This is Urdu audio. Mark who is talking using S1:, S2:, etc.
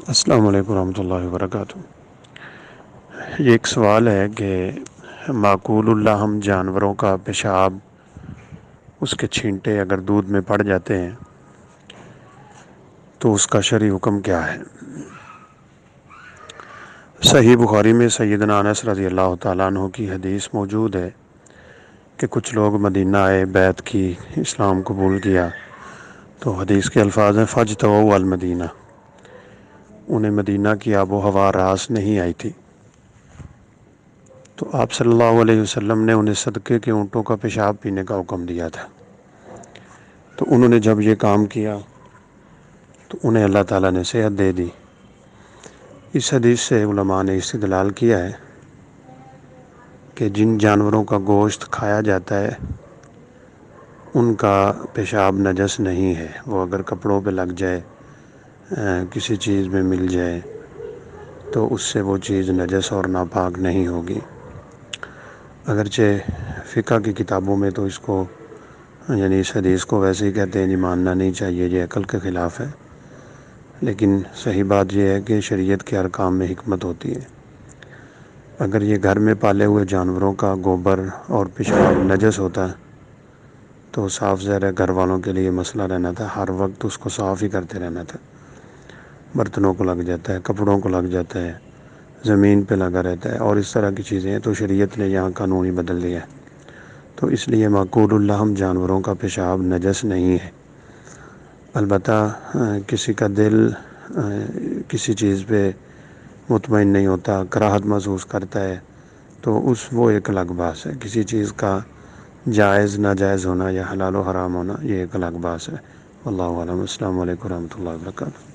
S1: السلام علیکم ورحمۃ اللہ وبرکاتہ۔ یہ ایک سوال ہے کہ معقول اللہ ہم جانوروں کا پیشاب اس کے چھینٹے اگر دودھ میں پڑ جاتے ہیں تو اس کا شرعی حکم کیا ہے؟ صحیح بخاری میں سیدنا انس رضی اللہ تعالیٰ عنہ کی حدیث موجود ہے کہ کچھ لوگ مدینہ آئے، بیعت کی، اسلام قبول کیا، تو حدیث کے الفاظ ہیں فَاجْتَوَوْا الْمَدینہ، انہیں مدینہ کی آب و ہوا راس نہیں آئی تھی، تو آپ صلی اللہ علیہ وسلم نے انہیں صدقے کے اونٹوں کا پیشاب پینے کا حکم دیا تھا۔ تو انہوں نے جب یہ کام کیا تو انہیں اللہ تعالیٰ نے صحت دے دی۔ اس حدیث سے علماء نے استدلال کیا ہے کہ جن جانوروں کا گوشت کھایا جاتا ہے ان کا پیشاب نجس نہیں ہے، وہ اگر کپڑوں پہ لگ جائے، کسی چیز میں مل جائے تو اس سے وہ چیز نجس اور ناپاک نہیں ہوگی۔ اگرچہ فقہ کی کتابوں میں تو اس کو یعنی اس حدیث کو ویسے ہی کہتے ہیں جی ماننا نہیں چاہیے، یہ عقل کے خلاف ہے، لیکن صحیح بات یہ ہے کہ شریعت کے ہر کام میں حکمت ہوتی ہے۔ اگر یہ گھر میں پالے ہوئے جانوروں کا گوبر اور پیشاب نجس ہوتا تو صاف ظاہر ہے گھر والوں کے لیے مسئلہ رہنا تھا، ہر وقت اس کو صاف ہی کرتے رہنا تھا، برتنوں کو لگ جاتا ہے، کپڑوں کو لگ جاتا ہے، زمین پہ لگا رہتا ہے اور اس طرح کی چیزیں ہیں، تو شریعت نے یہاں قانون ہی بدل دیا ہے۔ تو اس لیے معقول اللہ جانوروں کا پیشاب نجس نہیں ہے۔ البتہ کسی کا دل کسی چیز پہ مطمئن نہیں ہوتا، کراہت محسوس کرتا ہے، تو وہ ایک الگ بات ہے۔ کسی چیز کا جائز ناجائز ہونا یا حلال و حرام ہونا یہ ایک الگ بات ہے۔ واللہ اعلم۔ السلام علیکم ورحمۃ اللہ وبرکاتہ۔